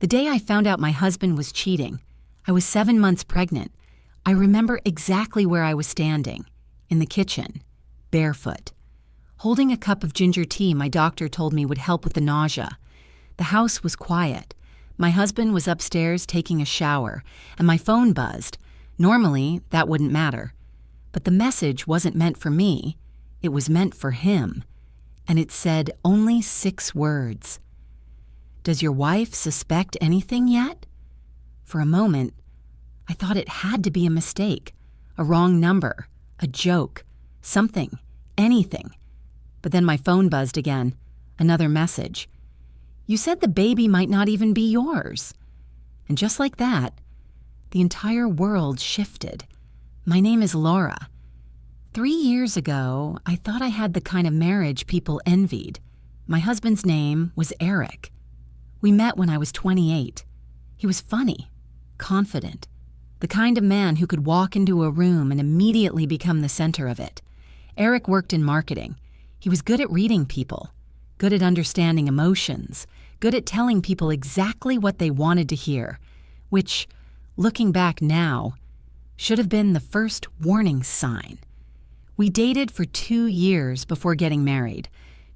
The day I found out my husband was cheating, I was 7 months pregnant. I remember exactly where I was standing, in the kitchen, barefoot, holding a cup of ginger tea my doctor told me would help with the nausea. The house was quiet. My husband was upstairs taking a shower, and my phone buzzed. Normally, that wouldn't matter. But the message wasn't meant for me. It was meant for him. And it said only 6 words. "Does your wife suspect anything yet?" For a moment, I thought it had to be a mistake, a wrong number, a joke, something, anything. But then my phone buzzed again, another message. "You said the baby might not even be yours." And just like that, the entire world shifted. My name is Laura. 3 years ago, I thought I had the kind of marriage people envied. My husband's name was Eric. We met when I was 28. He was funny, confident, the kind of man who could walk into a room and immediately become the center of it. Eric worked in marketing. He was good at reading people, good at understanding emotions, good at telling people exactly what they wanted to hear, which, looking back now, should have been the first warning sign. We dated for 2 years before getting married.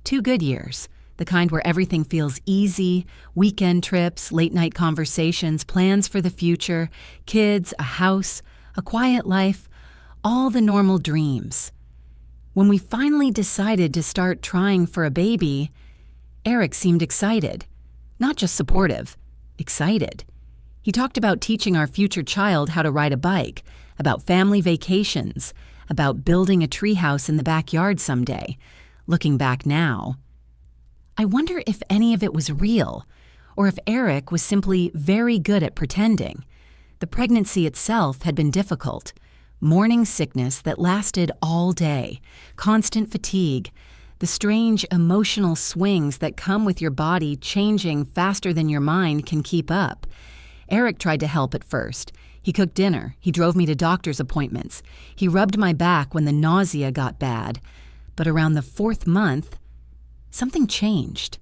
2 good years, the kind where everything feels easy, weekend trips, late-night conversations, plans for the future, kids, a house, a quiet life, all the normal dreams. When we finally decided to start trying for a baby, Eric seemed excited. Not just supportive, excited. He talked about teaching our future child how to ride a bike, about family vacations, about building a treehouse in the backyard someday. Looking back now, I wonder if any of it was real, or if Eric was simply very good at pretending. The pregnancy itself had been difficult. Morning sickness that lasted all day, constant fatigue, the strange emotional swings that come with your body changing faster than your mind can keep up. Eric tried to help at first. He cooked dinner. He drove me to doctor's appointments. He rubbed my back when the nausea got bad. But around the 4th month, something changed.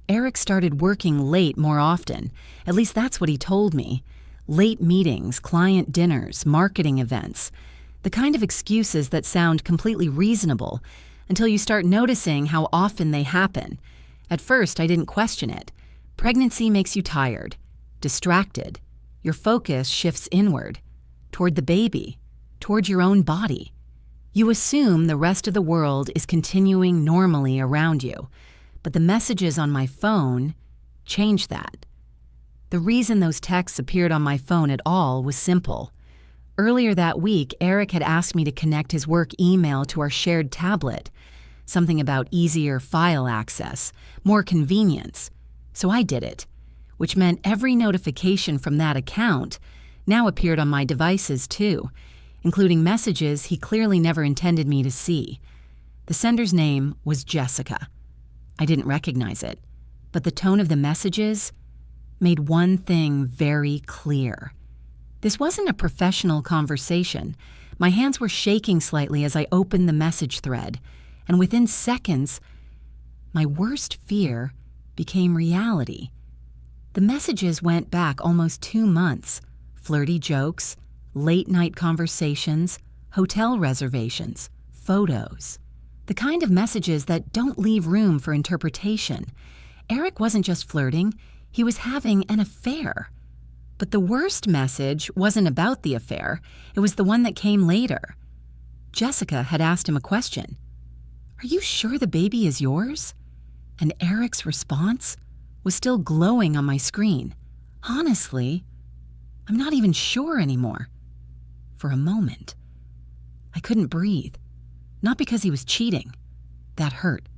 Eric started working late more often. At least that's what he told me. Late meetings, client dinners, marketing events. The kind of excuses that sound completely reasonable until you start noticing how often they happen. At first, I didn't question it. Pregnancy makes you tired, distracted. Your focus shifts inward, toward the baby, toward your own body. You assume the rest of the world is continuing normally around you, but the messages on my phone change that. The reason those texts appeared on my phone at all was simple. Earlier that week, Eric had asked me to connect his work email to our shared tablet, something about easier file access, more convenience. So I did it, which meant every notification from that account now appeared on my devices too, including messages he clearly never intended me to see. The sender's name was Jessica. I didn't recognize it, but the tone of the messages made one thing very clear. This wasn't a professional conversation. My hands were shaking slightly as I opened the message thread, and within seconds, my worst fear became reality. The messages went back almost 2 months. Flirty jokes, late-night conversations, hotel reservations, photos. The kind of messages that don't leave room for interpretation. Eric wasn't just flirting, he was having an affair. But the worst message wasn't about the affair, it was the one that came later. Jessica had asked him a question. "Are you sure the baby is yours?" And Eric's response was still glowing on my screen. "Honestly, I'm not even sure anymore." For a moment, I couldn't breathe. Not because he was cheating. That hurt.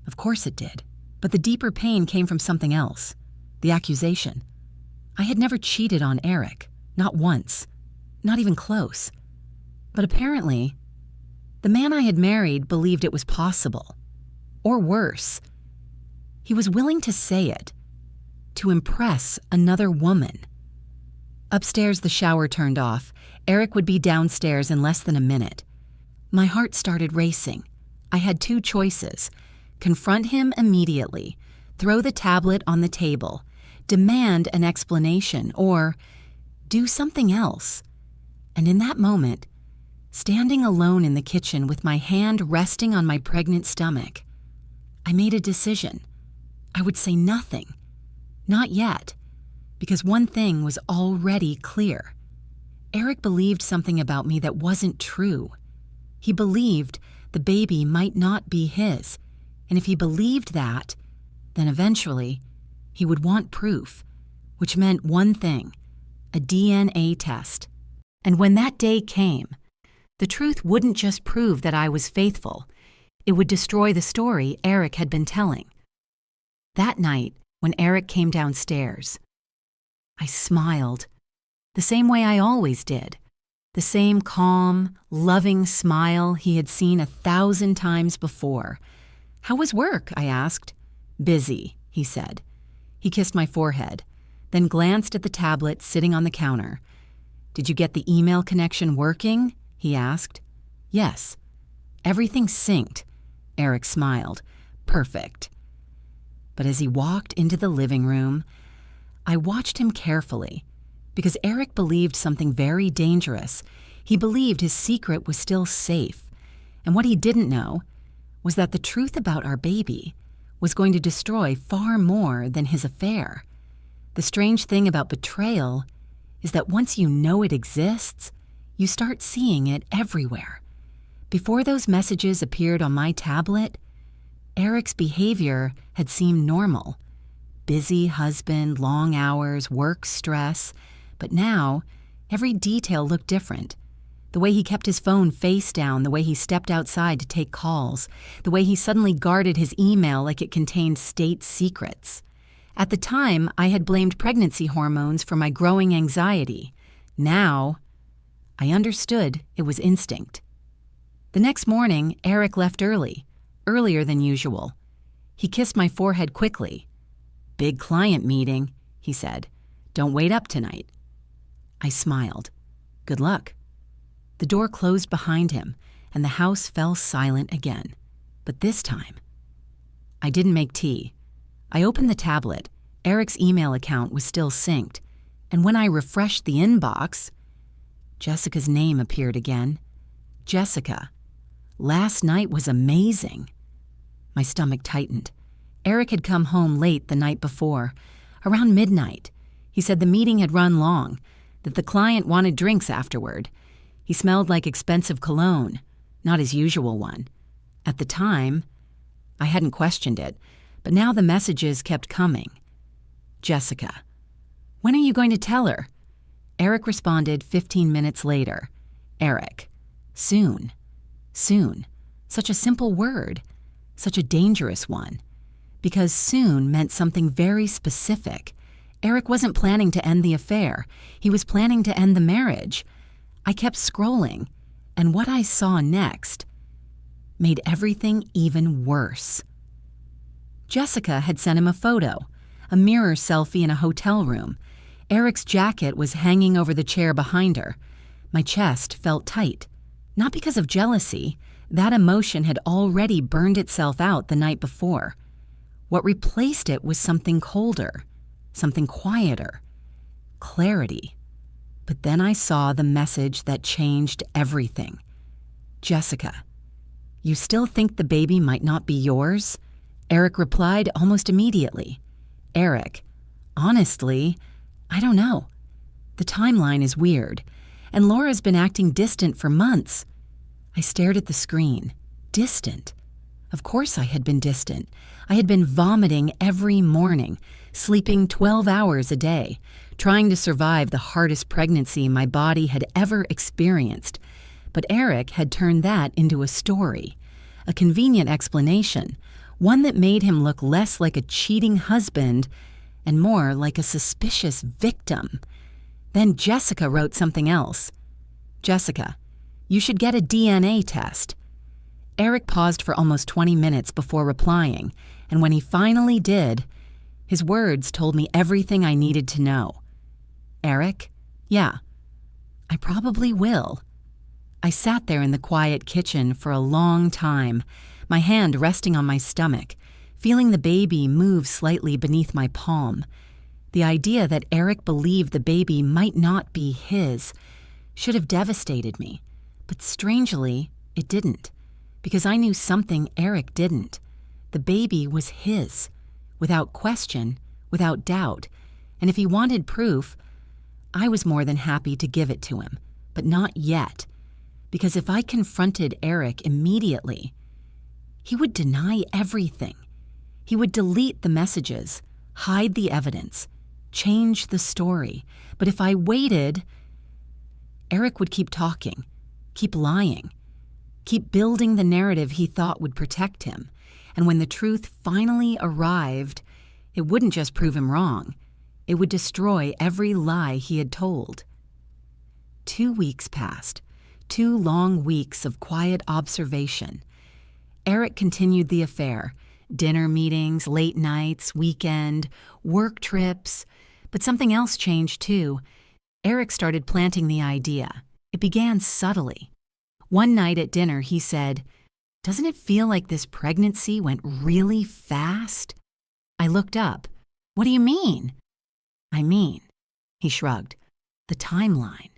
Of course it did. But the deeper pain came from something else. The accusation. I had never cheated on Eric. Not once. Not even close. But apparently, the man I had married believed it was possible. Or worse. He was willing to say it. To impress another woman. Upstairs, the shower turned off. Eric would be downstairs in less than a minute. My heart started racing. I had 2 choices. Confront him immediately. Throw the tablet on the table. demand an explanation, or do something else. And in that moment, standing alone in the kitchen with my hand resting on my pregnant stomach, I made a decision. I would say nothing. Not yet, because one thing was already clear. Eric believed something about me that wasn't true. He believed the baby might not be his, and if he believed that, then eventually he would want proof, which meant one thing: a DNA test. And when that day came, the truth wouldn't just prove that I was faithful, it would destroy the story Eric had been telling. That night, when Eric came downstairs, I smiled, the same way I always did, the same calm, loving smile he had seen 1,000 times before. "How was work?" I asked. "Busy," he said. He kissed my forehead, then glanced at the tablet sitting on the counter. "Did you get the email connection working?" he asked. "Yes." "Everything synced." Eric smiled. "Perfect." But as he walked into the living room, I watched him carefully, because Eric believed something very dangerous. He believed his secret was still safe, and what he didn't know was that the truth about our baby was going to destroy far more than his affair. The strange thing about betrayal is that once you know it exists, you start seeing it everywhere. Before those messages appeared on my tablet, Eric's behavior had seemed normal. Busy husband, long hours, work stress. But now, every detail looked different. The way he kept his phone face down, the way he stepped outside to take calls, the way he suddenly guarded his email like it contained state secrets. At the time, I had blamed pregnancy hormones for my growing anxiety. Now, I understood it was instinct. The next morning, Eric left earlier than usual. He kissed my forehead quickly. "Big client meeting," he said. "Don't wait up tonight." I smiled. "Good luck." The door closed behind him, and the house fell silent again. But this time, I didn't make tea. I opened the tablet. Eric's email account was still synced, and when I refreshed the inbox, Jessica's name appeared again. Jessica. Last night was amazing. My stomach tightened. Eric had come home late the night before, around midnight. He said the meeting had run long, that the client wanted drinks afterward. He smelled like expensive cologne, not his usual one. At the time, I hadn't questioned it, but now the messages kept coming. Jessica. "When are you going to tell her?" Eric responded 15 minutes later. Eric. "Soon. Soon." Such a simple word, such a dangerous one. Because soon meant something very specific. Eric wasn't planning to end the affair. He was planning to end the marriage. I kept scrolling, and what I saw next made everything even worse. Jessica had sent him a photo, a mirror selfie in a hotel room. Eric's jacket was hanging over the chair behind her. My chest felt tight. Not because of jealousy. That emotion had already burned itself out the night before. What replaced it was something colder, something quieter. Clarity. But then I saw the message that changed everything. Jessica. "You still think the baby might not be yours?" Eric replied almost immediately. Eric. "Honestly, I don't know. The timeline is weird, and Laura's been acting distant for months." I stared at the screen. Distant. Of course I had been distant. I had been vomiting every morning, sleeping 12 hours a day, trying to survive the hardest pregnancy my body had ever experienced. But Eric had turned that into a story, a convenient explanation, one that made him look less like a cheating husband and more like a suspicious victim. Then Jessica wrote something else. "Jessica, you should get a DNA test." Eric paused for almost 20 minutes before replying, and when he finally did, his words told me everything I needed to know. "Eric? Yeah. I probably will." I sat there in the quiet kitchen for a long time, my hand resting on my stomach, feeling the baby move slightly beneath my palm. The idea that Eric believed the baby might not be his should have devastated me, but strangely, it didn't, because I knew something Eric didn't. The baby was his, without question, without doubt, and if he wanted proof, I was more than happy to give it to him, but not yet, because if I confronted Eric immediately, he would deny everything. He would delete the messages, hide the evidence, change the story. But if I waited, Eric would keep talking, keep lying, keep building the narrative he thought would protect him. And when the truth finally arrived, it wouldn't just prove him wrong. It would destroy every lie he had told. 2 weeks passed, 2 long weeks of quiet observation. Eric continued the affair, dinner meetings, late nights, weekend, work trips. But something else changed too. Eric started planting the idea. It began subtly. One night at dinner, he said, "Doesn't it feel like this pregnancy went really fast?" I looked up. "What do you mean?" "I mean," he shrugged, "the timeline."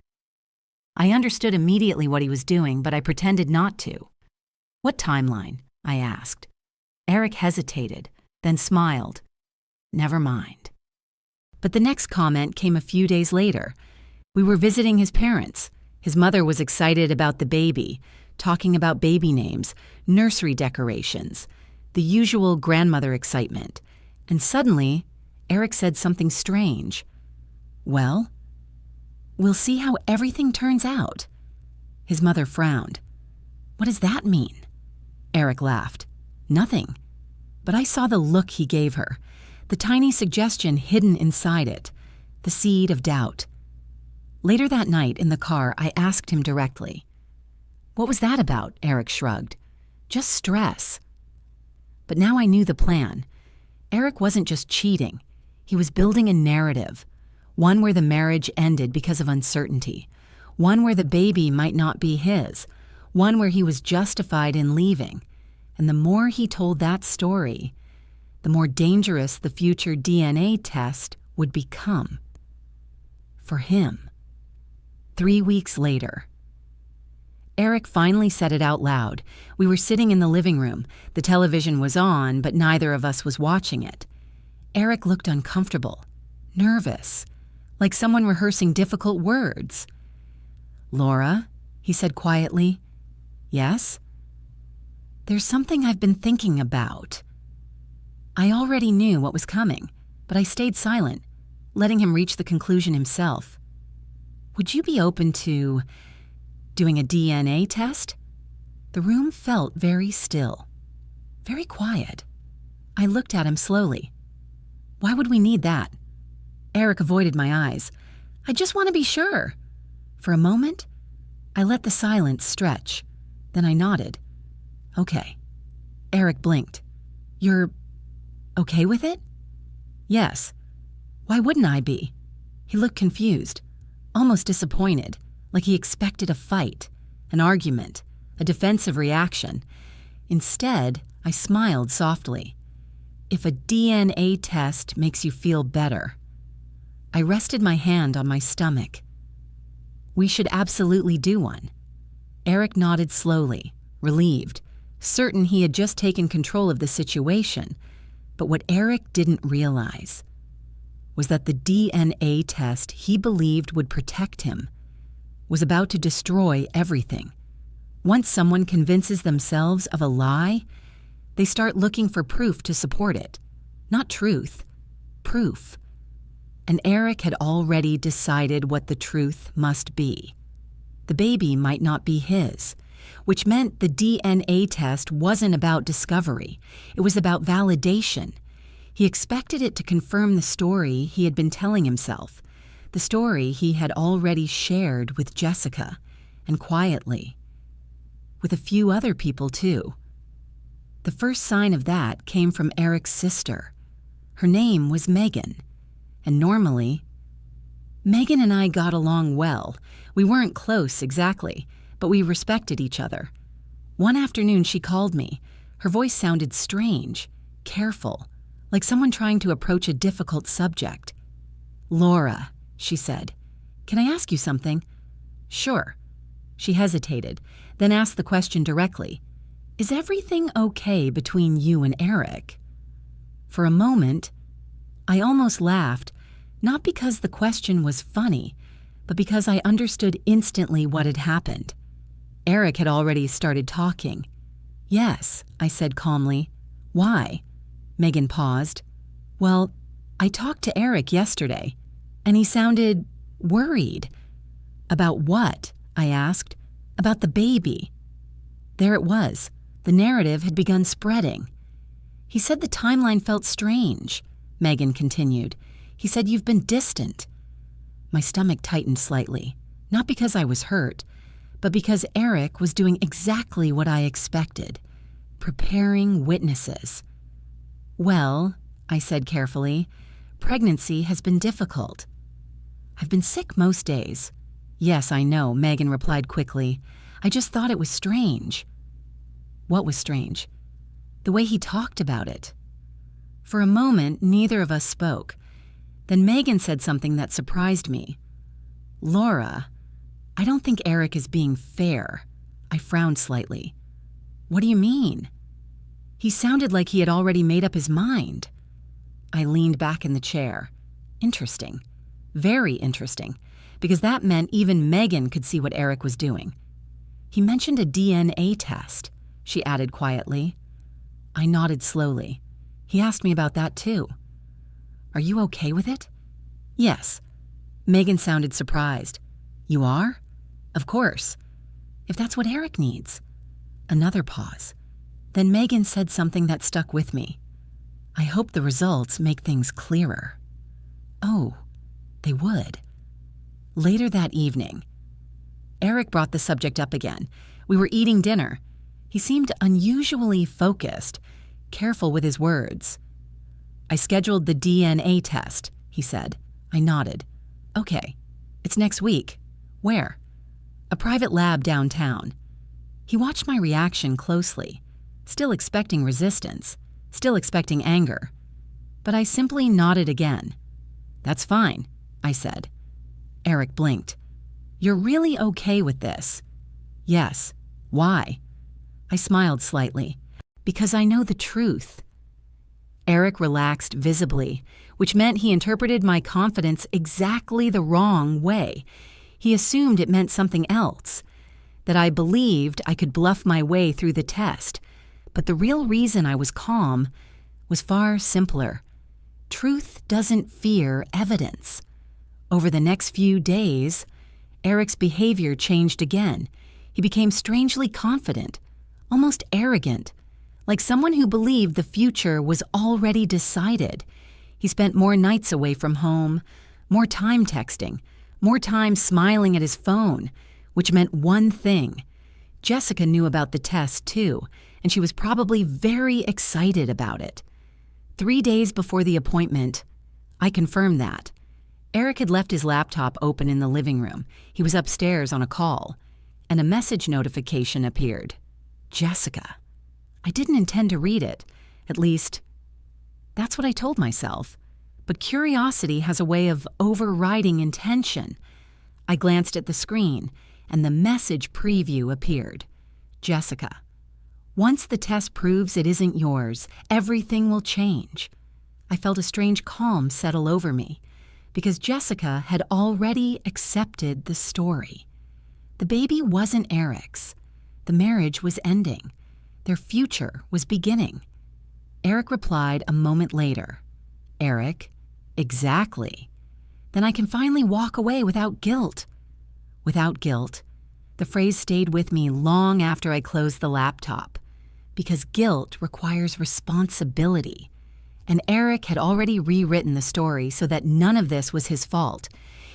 I understood immediately what he was doing, but I pretended not to. "What timeline?" I asked. Eric hesitated, then smiled. "Never mind." But the next comment came a few days later. We were visiting his parents. His mother was excited about the baby, talking about baby names, nursery decorations, the usual grandmother excitement. And suddenly, Eric said something strange. "Well, we'll see how everything turns out." His mother frowned. "What does that mean?" Eric laughed. "Nothing." But I saw the look he gave her, the tiny suggestion hidden inside it, the seed of doubt. Later that night in the car, I asked him directly. "What was that about?" Eric shrugged. "Just stress." But now I knew the plan. Eric wasn't just cheating. He was building a narrative, one where the marriage ended because of uncertainty, one where the baby might not be his, one where he was justified in leaving. And the more he told that story, the more dangerous the future DNA test would become. For him. 3 weeks later. Eric finally said it out loud. We were sitting in the living room. The television was on, but neither of us was watching it. Eric looked uncomfortable, nervous, like someone rehearsing difficult words. "Laura," he said quietly. "Yes?" "There's something I've been thinking about." I already knew what was coming, but I stayed silent, letting him reach the conclusion himself. "Would you be open to doing a DNA test?" The room felt very still, very quiet. I looked at him slowly. "Why would we need that?" Eric avoided my eyes. "I just want to be sure." For a moment, I let the silence stretch. Then I nodded. "Okay." Eric blinked. "You're okay with it?" "Yes." "Why wouldn't I be?" He looked confused, almost disappointed, like he expected a fight, an argument, a defensive reaction. Instead, I smiled softly. "If a DNA test makes you feel better." I rested my hand on my stomach. "We should absolutely do one." Eric nodded slowly, relieved, certain he had just taken control of the situation. But what Eric didn't realize was that the DNA test he believed would protect him was about to destroy everything. Once someone convinces themselves of a lie, they start looking for proof to support it. Not truth, proof. And Eric had already decided what the truth must be. The baby might not be his, which meant the DNA test wasn't about discovery. It was about validation. He expected it to confirm the story he had been telling himself, the story he had already shared with Jessica, and quietly. With a few other people, too. The first sign of that came from Eric's sister. Her name was Megan, and normally, Megan and I got along well. We weren't close exactly, but we respected each other. One afternoon she called me. Her voice sounded strange, careful, like someone trying to approach a difficult subject. "Laura," she said, "can I ask you something?" "Sure." She hesitated, then asked the question directly. "Is everything okay between you and Eric?" For a moment, I almost laughed, not because the question was funny, but because I understood instantly what had happened. Eric had already started talking. "Yes," I said calmly. "Why?" Megan paused. "Well, I talked to Eric yesterday, and he sounded worried." "About what?" I asked. "About the baby." There it was. The narrative had begun spreading. "He said the timeline felt strange," Megan continued. "He said you've been distant." My stomach tightened slightly, not because I was hurt, but because Eric was doing exactly what I expected, preparing witnesses. "Well," I said carefully, "pregnancy has been difficult." "I've been sick most days." "Yes, I know," Megan replied quickly. "I just thought it was strange." What was strange? The way he talked about it. For a moment, neither of us spoke. Then Megan said something that surprised me. "Laura, I don't think Eric is being fair." I frowned slightly. "What do you mean?" "He sounded like he had already made up his mind." I leaned back in the chair. Interesting. Very interesting, because that meant even Megan could see what Eric was doing. "He mentioned a DNA test," she added quietly. I nodded slowly. "He asked me about that too." "Are you okay with it?" "Yes." Megan sounded surprised. "You are?" "Of course. If that's what Eric needs." Another pause. Then Megan said something that stuck with me. "I hope the results make things clearer." Oh, they would. Later that evening, Eric brought the subject up again. We were eating dinner. He seemed unusually focused, careful with his words. "I scheduled the DNA test," he said. I nodded. "Okay. It's next week. Where?" "A private lab downtown." He watched my reaction closely, still expecting resistance, still expecting anger. But I simply nodded again. "That's fine," I said. Eric blinked. "You're really okay with this?" "Yes." "Why?" I smiled slightly. "Because I know the truth." Eric relaxed visibly, which meant he interpreted my confidence exactly the wrong way. He assumed it meant something else, that I believed I could bluff my way through the test. But the real reason I was calm was far simpler. Truth doesn't fear evidence. Over the next few days, Eric's behavior changed again. He became strangely confident, almost arrogant, like someone who believed the future was already decided. He spent more nights away from home, more time texting, more time smiling at his phone, which meant one thing. Jessica knew about the test too, and she was probably very excited about it. 3 days before the appointment, I confirmed that. Eric had left his laptop open in the living room. He was upstairs on a call, and a message notification appeared. Jessica. I didn't intend to read it. At least, that's what I told myself. But curiosity has a way of overriding intention. I glanced at the screen, and the message preview appeared. Jessica. Once the test proves it isn't yours, everything will change. I felt a strange calm settle over me, because Jessica had already accepted the story. The baby wasn't Eric's. The marriage was ending. Their future was beginning. Eric replied a moment later. "Eric, exactly. Then I can finally walk away without guilt." Without guilt. The phrase stayed with me long after I closed the laptop, because guilt requires responsibility. And Eric had already rewritten the story so that none of this was his fault.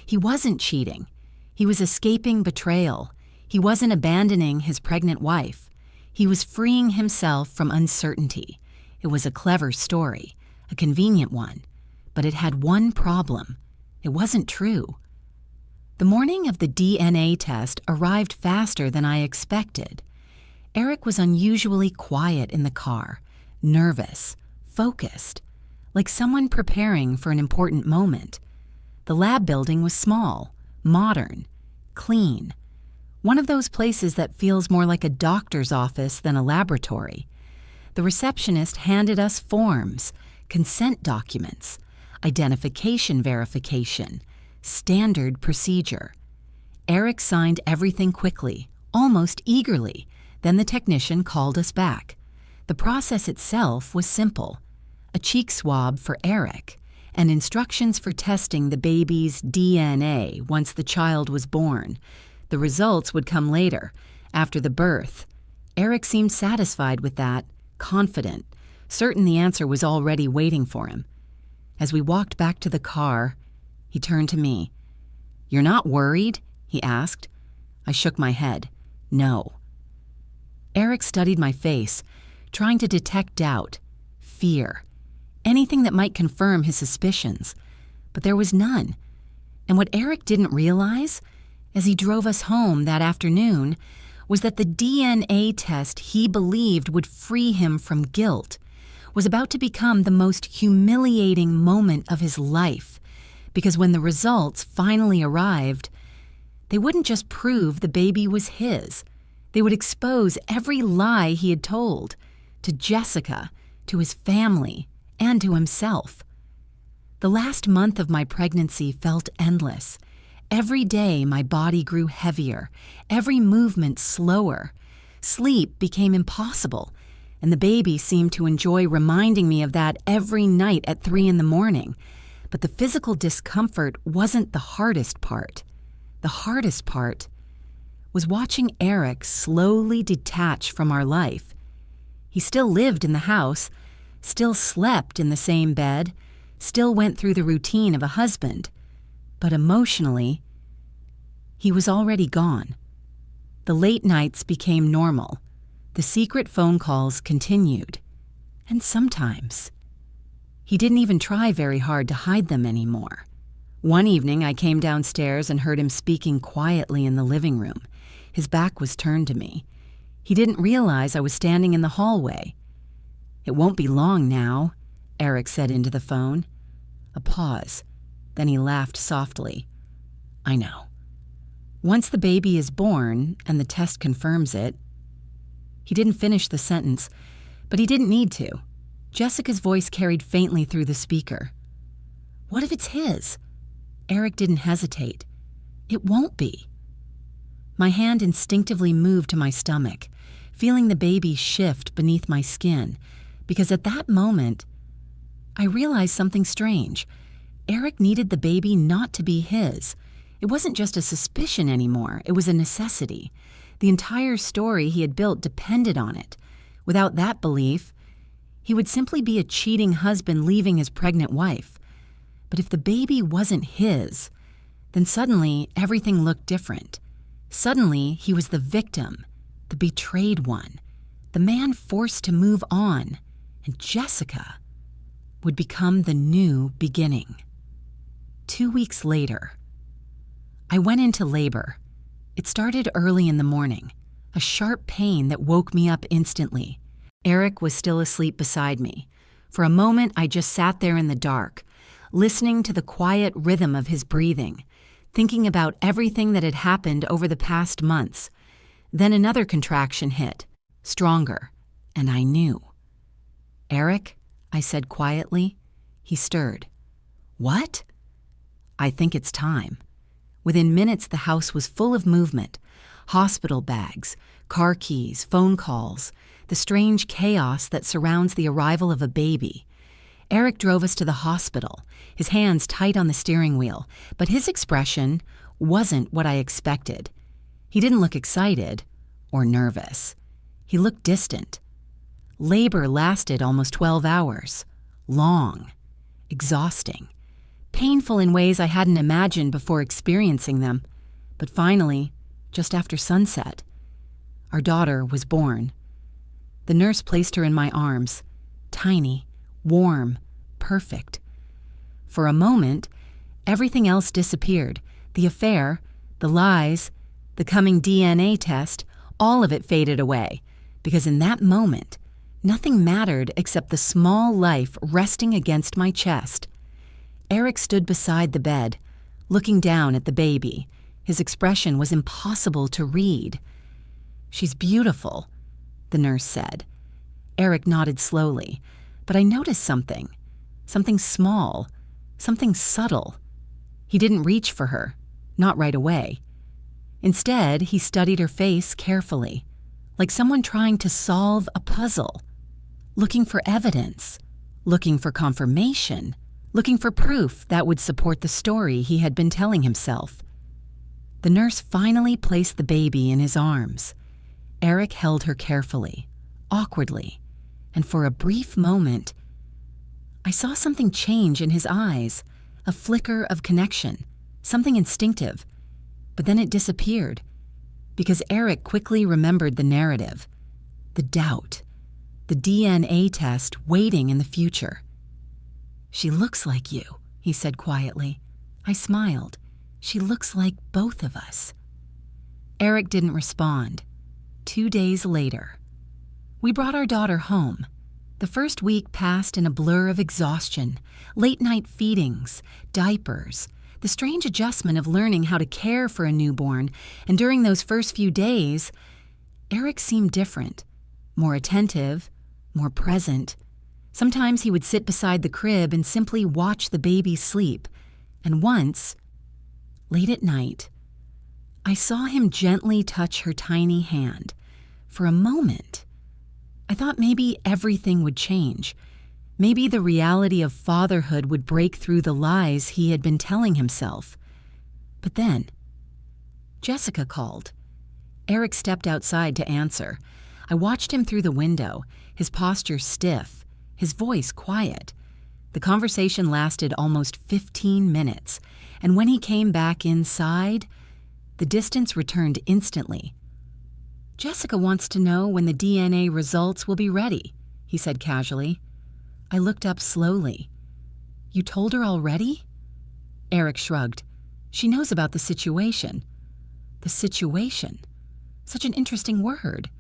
He wasn't cheating. He was escaping betrayal. He wasn't abandoning his pregnant wife. He was freeing himself from uncertainty. It was a clever story, a convenient one, but it had one problem. It wasn't true. The morning of the DNA test arrived faster than I expected. Eric was unusually quiet in the car, nervous, focused, like someone preparing for an important moment. The lab building was small, modern, clean. One of those places that feels more like a doctor's office than a laboratory. The receptionist handed us forms, consent documents, identification verification, standard procedure. Eric signed everything quickly, almost eagerly. Then the technician called us back. The process itself was simple. A cheek swab for Eric, and instructions for testing the baby's DNA once the child was born. The results would come later, after the birth. Eric seemed satisfied with that, confident, certain the answer was already waiting for him. As we walked back to the car, he turned to me. "You're not worried?" he asked. I shook my head. "No." Eric studied my face, trying to detect doubt, fear, anything that might confirm his suspicions. But there was none. And what Eric didn't realize, as he drove us home that afternoon, was that the DNA test he believed would free him from guilt was about to become the most humiliating moment of his life, because when the results finally arrived, they wouldn't just prove the baby was his. They would expose every lie he had told, to Jessica, to his family, and to himself. The last month of my pregnancy felt endless. Every day my body grew heavier, every movement slower. Sleep became impossible, and the baby seemed to enjoy reminding me of that every night at 3 a.m. But the physical discomfort wasn't the hardest part. The hardest part was watching Eric slowly detach from our life. He still lived in the house, still slept in the same bed, still went through the routine of a husband, but emotionally, he was already gone. The late nights became normal. The secret phone calls continued. And sometimes, he didn't even try very hard to hide them anymore. One evening, I came downstairs and heard him speaking quietly in the living room. His back was turned to me. He didn't realize I was standing in the hallway. "It won't be long now," Eric said into the phone. A pause. Then he laughed softly. "I know. Once the baby is born and the test confirms it..." He didn't finish the sentence, but he didn't need to. Jessica's voice carried faintly through the speaker. "What if it's his?" Eric didn't hesitate. "It won't be." My hand instinctively moved to my stomach, feeling the baby shift beneath my skin, because at that moment, I realized something strange. Eric needed the baby not to be his. It wasn't just a suspicion anymore, it was a necessity. The entire story he had built depended on it. Without that belief, he would simply be a cheating husband leaving his pregnant wife. But if the baby wasn't his, then suddenly everything looked different. Suddenly, he was the victim, the betrayed one, the man forced to move on, and Jessica would become the new beginning. 2 weeks later, I went into labor. It started early in the morning, a sharp pain that woke me up instantly. Eric was still asleep beside me. For a moment, I just sat there in the dark, listening to the quiet rhythm of his breathing, thinking about everything that had happened over the past months. Then another contraction hit, stronger, and I knew. "Eric," I said quietly. He stirred. "What?" "I think it's time." Within minutes, the house was full of movement. Hospital bags, car keys, phone calls, the strange chaos that surrounds the arrival of a baby. Eric drove us to the hospital, his hands tight on the steering wheel, but his expression wasn't what I expected. He didn't look excited or nervous. He looked distant. Labor lasted almost 12 hours. Long, exhausting, painful in ways I hadn't imagined before experiencing them. But finally, just after sunset, our daughter was born. The nurse placed her in my arms, tiny, warm, perfect. For a moment, everything else disappeared. The affair, the lies, the coming DNA test, all of it faded away, because in that moment, nothing mattered except the small life resting against my chest. Eric stood beside the bed, looking down at the baby. His expression was impossible to read. "She's beautiful," the nurse said. Eric nodded slowly, but I noticed something. Something small, something subtle. He didn't reach for her, not right away. Instead, he studied her face carefully, like someone trying to solve a puzzle, looking for evidence, looking for confirmation, looking for proof that would support the story he had been telling himself. The nurse finally placed the baby in his arms. Eric held her carefully, awkwardly, and for a brief moment, I saw something change in his eyes, a flicker of connection, something instinctive. But then it disappeared, because Eric quickly remembered the narrative, the doubt, the DNA test waiting in the future. "She looks like you," he said quietly. I smiled. "She looks like both of us." Eric didn't respond. 2 days later, we brought our daughter home. The first week passed in a blur of exhaustion, late-night feedings, diapers, the strange adjustment of learning how to care for a newborn, and during those first few days, Eric seemed different, more attentive, more present. Sometimes he would sit beside the crib and simply watch the baby sleep, and once, late at night, I saw him gently touch her tiny hand. For a moment, I thought maybe everything would change. Maybe the reality of fatherhood would break through the lies he had been telling himself. But then, Jessica called. Eric stepped outside to answer. I watched him through the window, his posture stiff, his voice quiet. The conversation lasted almost 15 minutes, and when he came back inside, the distance returned instantly. "Jessica wants to know when the DNA results will be ready," he said casually. I looked up slowly. "You told her already?" Eric shrugged. "She knows about the situation." The situation? Such an interesting word.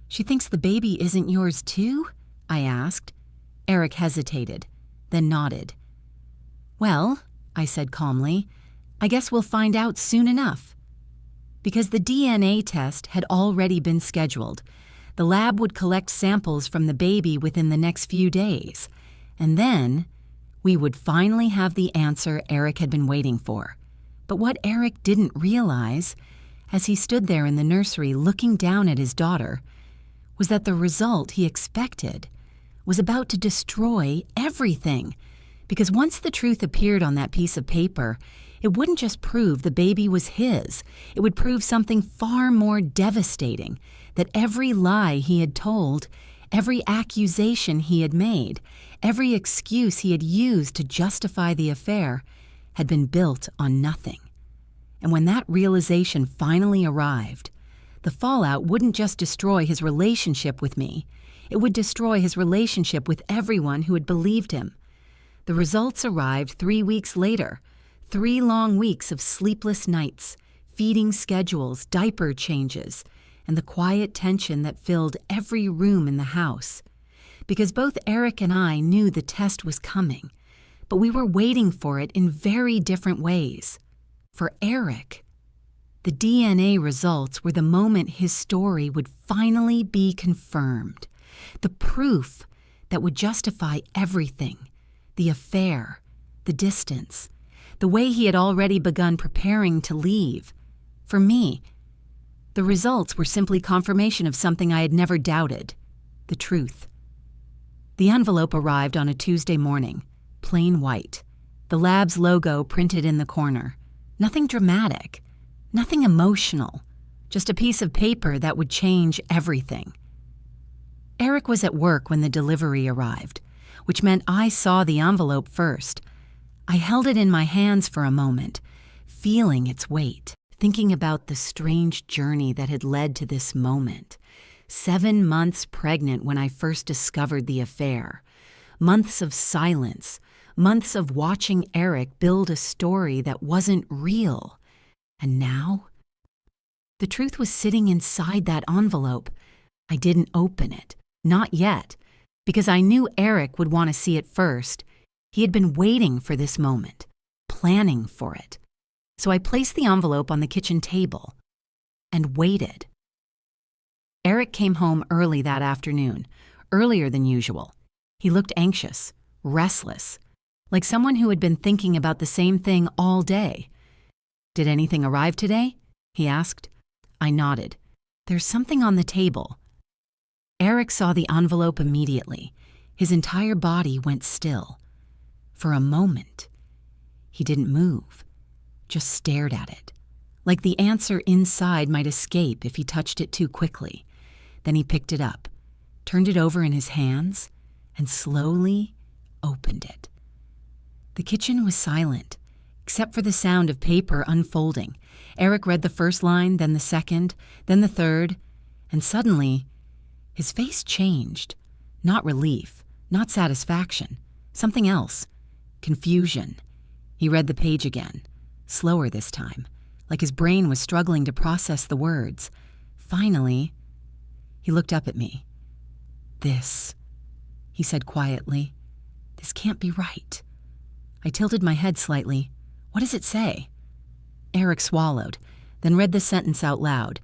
"She thinks the baby isn't yours too?" I asked. Eric hesitated, then nodded. "Well," I said calmly, "I guess we'll find out soon enough." Because the DNA test had already been scheduled. The lab would collect samples from the baby within the next few days, and then we would finally have the answer Eric had been waiting for. But what Eric didn't realize, as he stood there in the nursery looking down at his daughter, was that the result he expected was about to destroy everything. Because once the truth appeared on that piece of paper, it wouldn't just prove the baby was his. It would prove something far more devastating, that every lie he had told, every accusation he had made, every excuse he had used to justify the affair had been built on nothing. And when that realization finally arrived, the fallout wouldn't just destroy his relationship with me. It would destroy his relationship with everyone who had believed him. The results arrived 3 weeks later. 3 long weeks of sleepless nights, feeding schedules, diaper changes, and the quiet tension that filled every room in the house. Because both Eric and I knew the test was coming, but we were waiting for it in very different ways. For Eric, the DNA results were the moment his story would finally be confirmed, the proof that would justify everything, the affair, the distance, the way he had already begun preparing to leave. For me, the results were simply confirmation of something I had never doubted, the truth. The envelope arrived on a Tuesday morning, plain white, the lab's logo printed in the corner. Nothing dramatic, nothing emotional, just a piece of paper that would change everything. Eric was at work when the delivery arrived, which meant I saw the envelope first. I held it in my hands for a moment, feeling its weight, thinking about the strange journey that had led to this moment. 7 months pregnant when I first discovered the affair. Months of silence, months of watching Eric build a story that wasn't real. And now? The truth was sitting inside that envelope. I didn't open it, not yet, because I knew Eric would want to see it first. He had been waiting for this moment, planning for it. So I placed the envelope on the kitchen table and waited. Eric came home early that afternoon, earlier than usual. He looked anxious, restless, like someone who had been thinking about the same thing all day. "Did anything arrive today?" he asked. I nodded. "There's something on the table." Eric saw the envelope immediately. His entire body went still. For a moment, he didn't move, just stared at it, like the answer inside might escape if he touched it too quickly. Then he picked it up, turned it over in his hands, and slowly opened it. The kitchen was silent, except for the sound of paper unfolding. Eric read the first line, then the second, then the third, and suddenly, his face changed. Not relief, not satisfaction, something else. Confusion. He read the page again, slower this time, like his brain was struggling to process the words. Finally, he looked up at me. "This," he said quietly. "This can't be right." I tilted my head slightly. "What does it say?" Eric swallowed, then read the sentence out loud.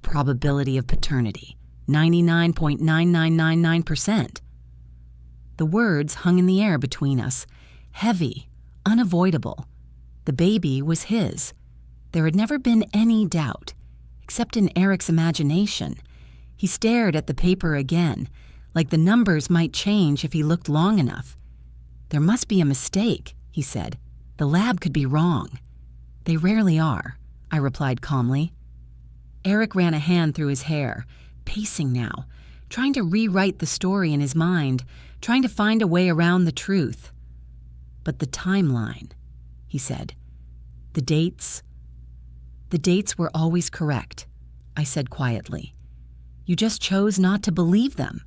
"Probability of paternity, 99.9999%. The words hung in the air between us, heavy, unavoidable. The baby was his. There had never been any doubt, except in Eric's imagination. He stared at the paper again, like the numbers might change if he looked long enough. "There must be a mistake," he said. "The lab could be wrong." "They rarely are," I replied calmly. Eric ran a hand through his hair, pacing now, trying to rewrite the story in his mind, trying to find a way around the truth. "But the timeline," he said. The dates were always correct," I said quietly. "You just chose not to believe them."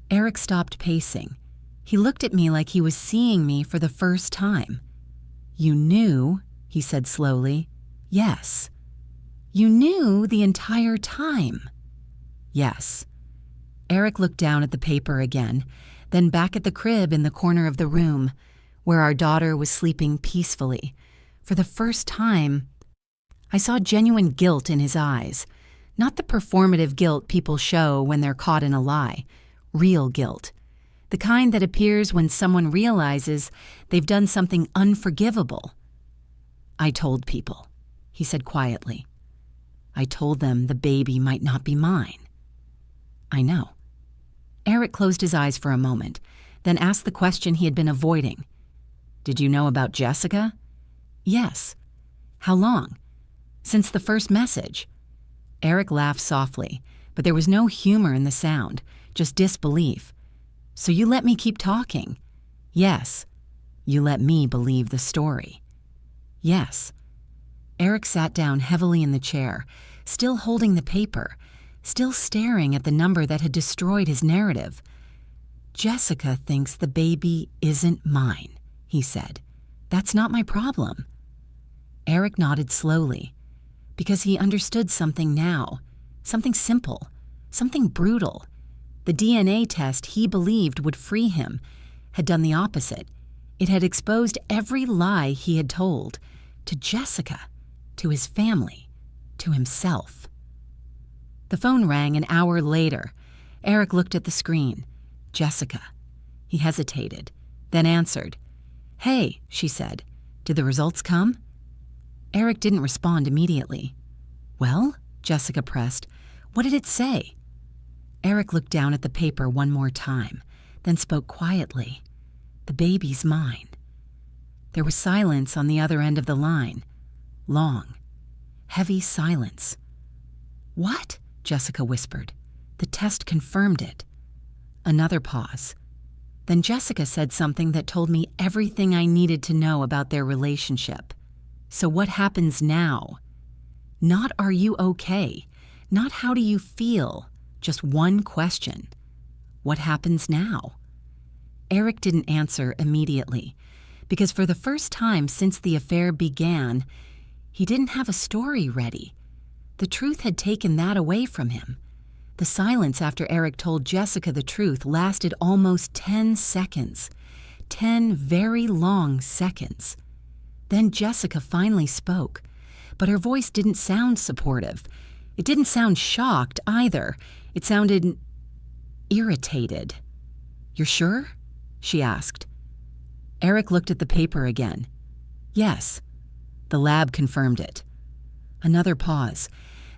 Eric stopped pacing. He looked at me like he was seeing me for the first time. "You knew," he said slowly. "Yes." "You knew the entire time?" "Yes." Eric looked down at the paper again, then back at the crib in the corner of the room, where our daughter was sleeping peacefully. For the first time, I saw genuine guilt in his eyes. Not the performative guilt people show when they're caught in a lie. Real guilt. The kind that appears when someone realizes they've done something unforgivable. "I told people," he said quietly. "I told them the baby might not be mine." "I know." Eric closed his eyes for a moment, then asked the question he had been avoiding. "Did you know about Jessica?" "Yes." "How long?" "Since the first message." Eric laughed softly, but there was no humor in the sound, just disbelief. "So you let me keep talking?" "Yes." "You let me believe the story?" "Yes." Eric sat down heavily in the chair, still holding the paper, still staring at the number that had destroyed his narrative. "Jessica thinks the baby isn't mine," he said. "That's not my problem." Eric nodded slowly, because he understood something now, something simple, something brutal. The DNA test he believed would free him had done the opposite. It had exposed every lie he had told, to Jessica, to his family, to himself. The phone rang an hour later. Eric looked at the screen. Jessica. He hesitated, then answered. "Hey," she said. "Did the results come?" Eric didn't respond immediately. "Well?" Jessica pressed. "What did it say?" Eric looked down at the paper one more time, then spoke quietly. "The baby's mine." There was silence on the other end of the line. Long, heavy silence. "What?" Jessica whispered. "The test confirmed it." Another pause. Then Jessica said something that told me everything I needed to know about their relationship. "So what happens now?" Not "are you okay?" Not "how do you feel?" Just one question. What happens now? Eric didn't answer immediately, because for the first time since the affair began, he didn't have a story ready. The truth had taken that away from him. The silence after Eric told Jessica the truth lasted almost 10 seconds. 10 very long seconds. Then Jessica finally spoke, but her voice didn't sound supportive. It didn't sound shocked either. It sounded irritated. "You're sure?" she asked. Eric looked at the paper again. "Yes." The lab confirmed it. Another pause.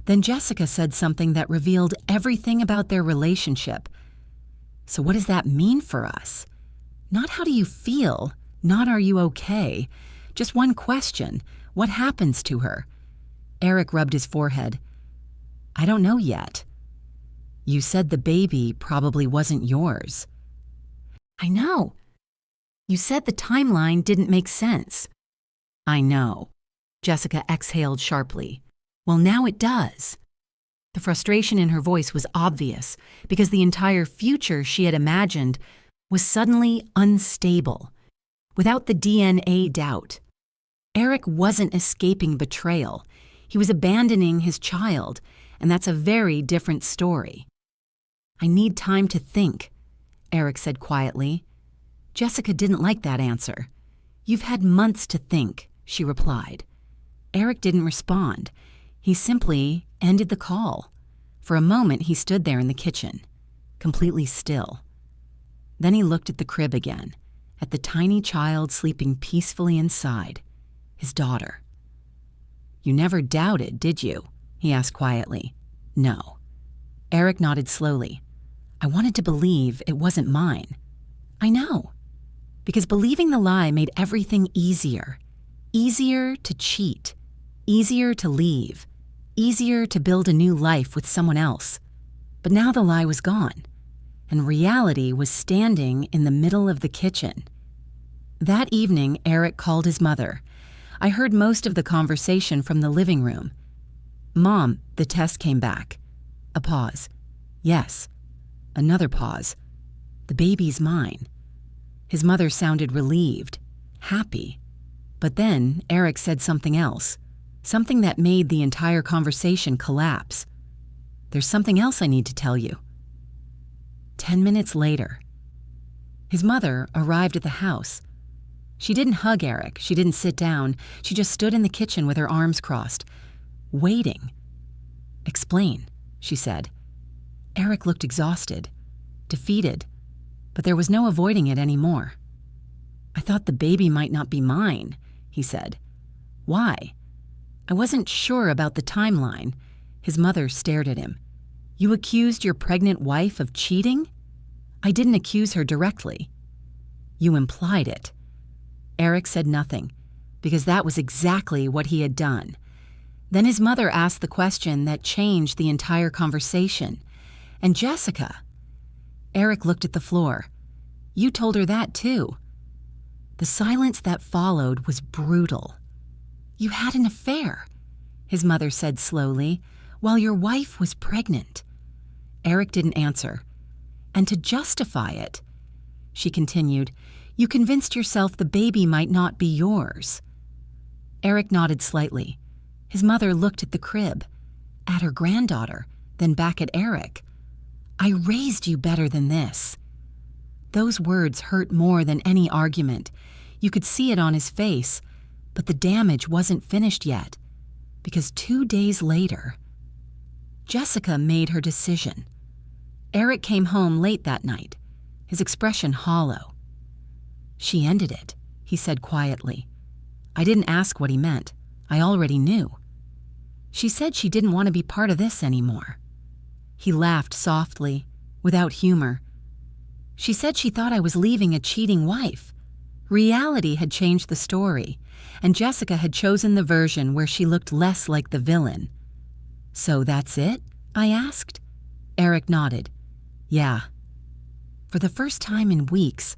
Then Jessica said something that revealed everything about their relationship. "So what does that mean for us? Not how do you feel, not are you okay. Just one question. What happens to her?" Eric rubbed his forehead. "I don't know yet." "You said the baby probably wasn't yours." "I know. You said the timeline didn't make sense." "I know." Jessica exhaled sharply. "Well, now it does." The frustration in her voice was obvious because the entire future she had imagined was suddenly unstable, without the DNA doubt. Eric wasn't escaping betrayal. He was abandoning his child, and that's a very different story. "I need time to think," Eric said quietly. Jessica didn't like that answer. "You've had months to think," she replied. Eric didn't respond. He simply ended the call. For a moment, he stood there in the kitchen, completely still. Then he looked at the crib again, at the tiny child sleeping peacefully inside, his daughter. "You never doubted, did you?" he asked quietly. "No." Eric nodded slowly. "I wanted to believe it wasn't mine." "I know. Because believing the lie made everything easier. Easier to cheat. Easier to leave. Easier to build a new life with someone else. But now the lie was gone, and reality was standing in the middle of the kitchen. That evening, Eric called his mother. I heard most of the conversation from the living room. "Mom, the test came back." A pause. "Yes." Another pause. "The baby's mine." His mother sounded relieved, happy. But then Eric said something else, something that made the entire conversation collapse. "There's something else I need to tell you." 10 minutes later, his mother arrived at the house. She didn't hug Eric. She didn't sit down. She just stood in the kitchen with her arms crossed, waiting. "Explain," she said. Eric looked exhausted, defeated, but there was no avoiding it anymore. "I thought the baby might not be mine," he said. "Why?" "I wasn't sure about the timeline." His mother stared at him. "You accused your pregnant wife of cheating?" "I didn't accuse her directly." "You implied it." Eric said nothing, because that was exactly what he had done. Then his mother asked the question that changed the entire conversation. "And Jessica?" Eric looked at the floor. "You told her that too." The silence that followed was brutal. "You had an affair," his mother said slowly, "while your wife was pregnant." Eric didn't answer. "And to justify it," she continued, "you convinced yourself the baby might not be yours." Eric nodded slightly. His mother looked at the crib, at her granddaughter, then back at Eric. "I raised you better than this." Those words hurt more than any argument. You could see it on his face, but the damage wasn't finished yet, because 2 days later, Jessica made her decision. Eric came home late that night, his expression hollow. "She ended it," he said quietly. "I didn't ask what he meant. I already knew. She said she didn't want to be part of this anymore." He laughed softly, without humor. "She said she thought I was leaving a cheating wife. Reality had changed the story, and Jessica had chosen the version where she looked less like the villain." "So that's it?" I asked. Eric nodded. "Yeah." For the first time in weeks,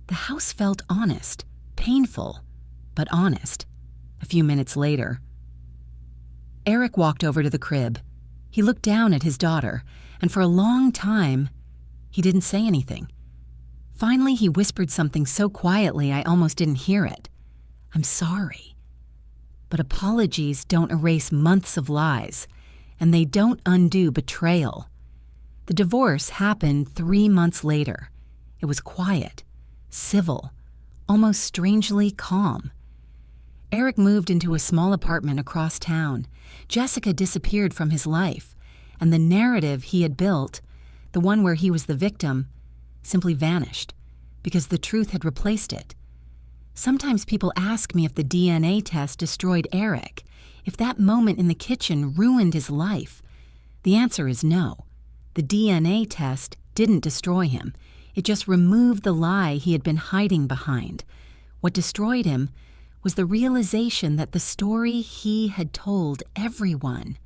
the house felt honest, painful, but honest. A few minutes later, Eric walked over to the crib. He looked down at his daughter, and for a long time, he didn't say anything. Finally, he whispered something so quietly I almost didn't hear it. "I'm sorry." But apologies don't erase months of lies, and they don't undo betrayal. The divorce happened 3 months later. It was quiet, civil, almost strangely calm. Eric moved into a small apartment across town. Jessica disappeared from his life, and the narrative he had built, the one where he was the victim, simply vanished because the truth had replaced it. Sometimes people ask me if the DNA test destroyed Eric, if that moment in the kitchen ruined his life. The answer is no. The DNA test didn't destroy him. It just removed the lie he had been hiding behind. What destroyed him was the realization that the story he had told everyone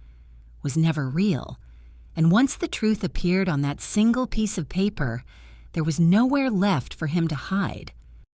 was never real. And once the truth appeared on that single piece of paper, there was nowhere left for him to hide.